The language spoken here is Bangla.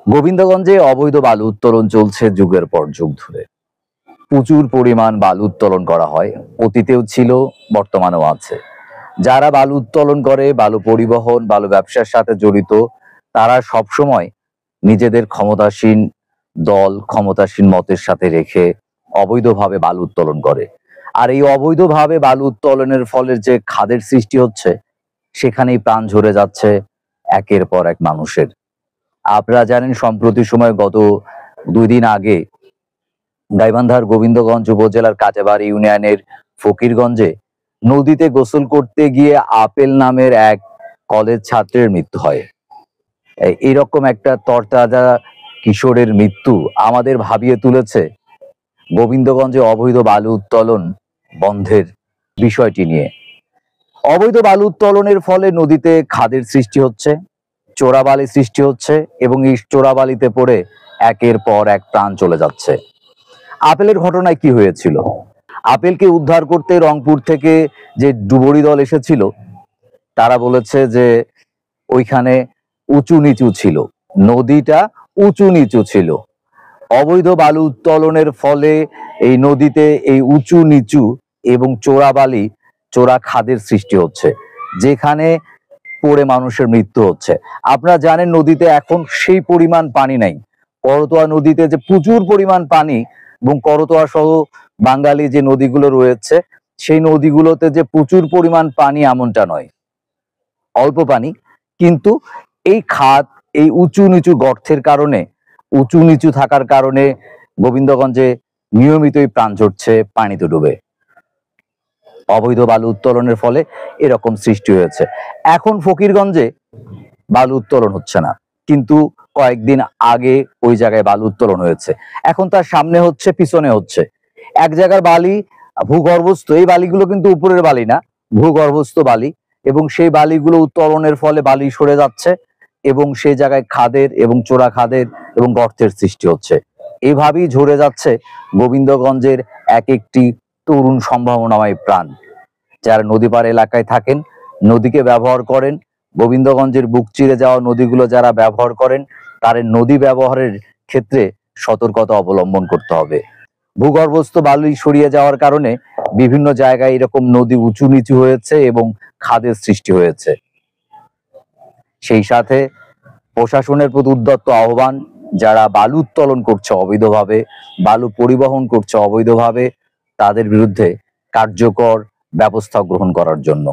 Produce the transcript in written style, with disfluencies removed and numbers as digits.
গোবিন্দগঞ্জে অবৈধ বালু উত্তোলন চলছে যুগের পর যুগ ধরে। প্রচুর পরিমাণ বালু উত্তোলন করা হয়, অতীতেও ছিল, বর্তমানেও আছে। যারা বালু উত্তোলন করে, বালু পরিবহন, বালু ব্যবসার সাথে জড়িত, তারা সবসময় নিজেদের ক্ষমতাসীন দল, ক্ষমতাসীন মতের সাথে রেখে অবৈধভাবে বালু উত্তোলন করে। আর এই অবৈধভাবে বালু উত্তোলনের ফলে যে খাদের সৃষ্টি হচ্ছে, সেখানেই প্রাণ ঝরে যাচ্ছে একের পর এক মানুষের। আপনারা জানেন, সম্প্রতি সময় গত 2 দিন আগে গাইবান্ধার গোবিন্দগঞ্জ উপজেলার কাঁচাবাড়ি ইউনিয়নের ফকিরগঞ্জে নদীতে গোসল করতে গিয়ে আপেল নামের এক কলেজ ছাত্রের মৃত্যু হয়। এইরকম একটা তরতাজা কিশোরের মৃত্যু আমাদের ভাবিয়ে তুলেছে গোবিন্দগঞ্জে অবৈধ বালু উত্তোলন বন্ধের বিষয়টি নিয়ে। অবৈধ বালু উত্তোলনের ফলে নদীতে খাদের সৃষ্টি হচ্ছে, চোরাবালি সৃষ্টি হচ্ছে, এবং এই চোরাবালিতে পড়ে একের পর এক প্রাণ চলে যাচ্ছে। আপেলের ঘটনায় কি হয়েছিল? আপেলকে উদ্ধার করতে রংপুর থেকে যে ডুবুরি দল এসেছিল, তারা বলেছে যে ওইখানে উঁচু নিচু ছিল, নদীটা উঁচু নিচু ছিল। অবৈধ বালু উত্তোলনের ফলে এই নদীতে এই উঁচু নিচু এবং চোরাবালি, চোরা খাদের সৃষ্টি হচ্ছে, যেখানে পড়ে মানুষের মৃত্যু হচ্ছে। আপনারা জানেন, নদীতে এখন সেই পরিমাণ পানি নাই। করতোয়া নদীতে যে প্রচুর পরিমাণ পানি, এবং করতোয়া সহ বাঙালি যে নদীগুলো রয়েছে, সেই নদীগুলোতে যে প্রচুর পরিমাণ পানি এমনটা নয়, অল্প পানি। কিন্তু এই খাদ, এই উঁচু নিচু গর্তের কারণে, উঁচু নিচু থাকার কারণে গোবিন্দগঞ্জে নিয়মিতই প্রাণ ঝরছে পানিতে ডুবে। অবৈধ বালু উত্তোলনের ফলে এরকম সৃষ্টি হয়েছে। এখন ফকিরগঞ্জে বালু উত্তোলন হচ্ছে না, কিন্তু কয়েকদিন আগে ওই জায়গায় বালু উত্তোলন হয়েছে। এখন তার সামনে হচ্ছে, পিছনে হচ্ছে। এক জায়গার বালি ভূগর্ভস্থ, এই বালিগুলো কিন্তু উপরের বালি না, ভূগর্ভস্থ বালি, এবং সেই বালিগুলো উত্তোলনের ফলে বালি সরে যাচ্ছে, এবং সেই জায়গায় খাদের এবং চোরা খাদের এবং গর্তের সৃষ্টি হচ্ছে। এইভাবেই ঝরে যাচ্ছে গোবিন্দগঞ্জের এক একটি তরুণ সম্ভাবনাময় প্রাণ। যারা নদী পাড় এলাকায় থাকেন, নদীকে ব্যবহার করেন, গোবিন্দগঞ্জের বুক চিরে যাওয়া নদীগুলো যারা ব্যবহার করেন, তাদের নদী ব্যবহারের ক্ষেত্রে সতর্কতা অবলম্বন করতে হবে। ভূগর্ভস্থ বালি সরিয়ে যাওয়ার কারণে বিভিন্ন জায়গায় এরকম নদী উঁচু নিচু হয়েছে এবং খাদের সৃষ্টি হয়েছে। সেই সাথে প্রশাসনের প্রতি উদ্যত আহ্বান, যারা বালু উত্তোলন করছে অবৈধভাবে, বালু পরিবহন করছে অবৈধভাবে, তাদের বিরুদ্ধে কার্যকর ব্যবস্থা গ্রহণ করার জন্য।